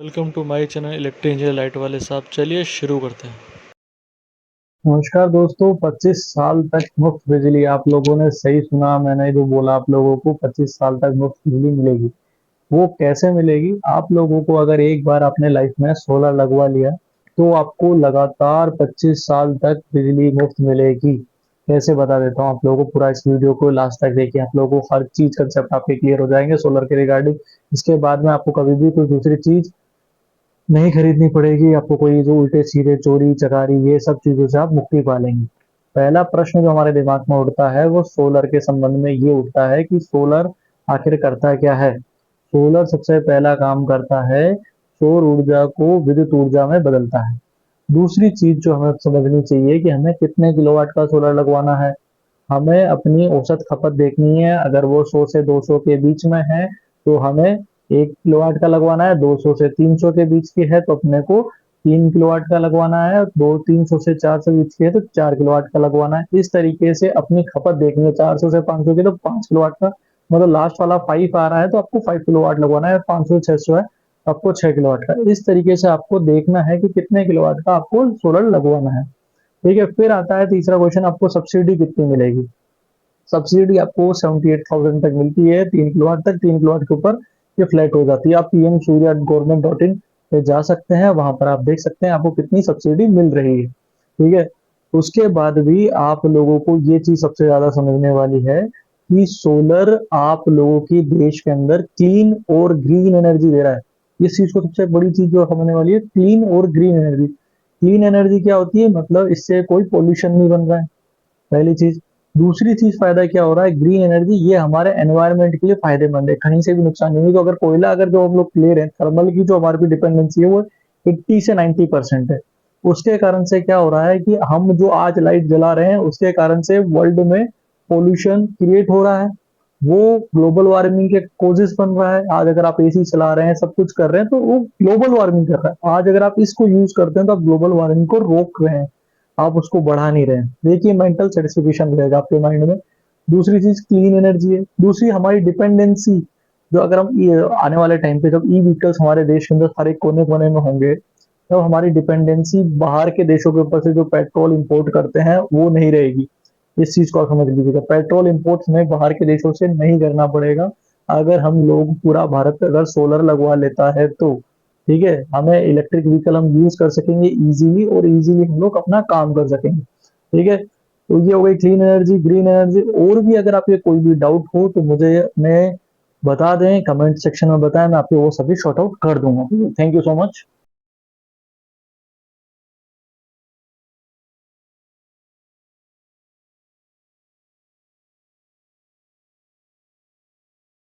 Welcome to my channel electric engineer light वाले साहब। चलिए शुरू करते हैं। नमस्कार दोस्तों। 25 साल तक मुफ्त बिजली, आप लोगों ने सही सुना। मैंने जो बोला, आप लोगों को 25 साल तक मुफ्त बिजली मिलेगी। वो कैसे मिलेगी? आप लोगों को अगर एक बार आपने लाइफ में सोलर लगवा लिया तो आपको लगातार 25 साल तक बिजली मुफ्त मिलेगी। कैसे बता देता हूँ आप लोगों को। पूरा इस वीडियो को लास्ट तक देखिए, आप लोगों को हर चीज कंसेप्ट आपके क्लियर हो जाएंगे सोलर के रिगार्डिंग। इसके बाद में आपको कभी भी कोई दूसरी चीज नहीं खरीदनी पड़ेगी। आपको कोई जो उल्टे सीधे चोरी चकारी ये सब चीजों से आप मुक्ति पा लेंगे। पहला प्रश्न जो हमारे दिमाग में उठता है वो सोलर के संबंध में ये उठता है कि सोलर आखिर करता क्या है। सोलर सबसे पहला काम करता है, सौर ऊर्जा को विद्युत ऊर्जा में बदलता है। दूसरी चीज जो हमें समझनी चाहिए कि हमें कितने किलोवाट का सोलर लगवाना है। हमें अपनी औसत खपत देखनी है। अगर वो 100 से 200 के बीच में है तो हमें 1 किलोवाट का लगवाना है। 200 से 300 के बीच की है तो अपने को 3 किलोवाट का लगवाना है। दो 300 से 400 बीच की है तो 4 किलोवाट का लगवाना है। इस तरीके से अपनी खपत देखनी है। 400 से 500 की तो 5 किलोवाट का, मतलब लास्ट वाला 5 आ रहा है तो आपको 5 किलोवाट लगवाना है। 500 से 600 है तो आपको 6 किलोवाट का। इस तरीके से आपको देखना है कि कितने किलोवाट का आपको सोलर लगवाना है। ठीक है। फिर आता है तीसरा क्वेश्चन, आपको सब्सिडी कितनी मिलेगी। सब्सिडी आपको 78,000 तक मिलती है 3 किलोवाट तक। 3 किलोवाट के ऊपर ये फ्लैट हो जाती है। आप PM Surya government dot in पे जा सकते हैं, वहां पर आप देख सकते हैं आपको कितनी सब्सिडी मिल रही है। ठीक है। उसके बाद भी आप लोगों को ये चीज सबसे ज्यादा समझने वाली है कि सोलर आप लोगों की देश के अंदर क्लीन और ग्रीन एनर्जी दे रहा है। इस चीज को सबसे बड़ी चीज जो समझने वाली है, क्लीन और ग्रीन एनर्जी। क्लीन एनर्जी क्या होती है? मतलब इससे कोई पोल्यूशन नहीं बन रहा है, पहली चीज। दूसरी चीज फायदा क्या हो रहा है, ग्रीन एनर्जी ये हमारे एनवायरनमेंट के लिए फायदेमंद है, कहीं से भी नुकसान नहीं है। तो अगर कोयला अगर जो हम लोग ले रहे हैं, थर्मल की जो हमारी भी डिपेंडेंसी है वो 80 से 90% है। उसके कारण से क्या हो रहा है कि हम जो आज लाइट जला रहे हैं उसके कारण से वर्ल्ड में पोल्यूशन क्रिएट हो रहा है। वो ग्लोबल वार्मिंग के कोजेस बन रहा है। आज अगर आप एसी चला रहे हैं, सब कुछ कर रहे हैं, तो वो ग्लोबल वार्मिंग कर रहा है। आज अगर आप इसको यूज करते हैं तो आप ग्लोबल वार्मिंग को रोक रहे हैं, आप उसको बढ़ा नहीं रहे हैं। देखिए, मेंटल सेटिस्फेक्शन रहेगा आपके माइंड में। दूसरी चीज क्लीन एनर्जी है। दूसरी हमारी डिपेंडेंसी, जो अगर हम आने वाले टाइम पे जब ई व्हीकल्स हमारे देश के अंदर हर एक कोने कोने में होंगे, तब हमारी डिपेंडेंसी बाहर के देशों के ऊपर से जो पेट्रोल इंपोर्ट करते हैं वो नहीं रहेगी। इस चीज को आप समझ लीजिएगा, पेट्रोल इंपोर्ट हमें बाहर के देशों से नहीं करना पड़ेगा अगर हम लोग, पूरा भारत अगर सोलर लगवा लेता है तो। ठीक है। हमें इलेक्ट्रिक व्हीकल हम यूज कर सकेंगे इजीली, और इजीली हम लोग अपना काम कर सकेंगे। ठीक है। तो ये हो गई क्लीन एनर्जी, ग्रीन एनर्जी। और भी अगर आपके कोई भी डाउट हो तो मुझे मैं बता दें, कमेंट सेक्शन में बताएं, मैं आपको वो सभी शॉर्ट आउट कर दूंगा। Thank you so much.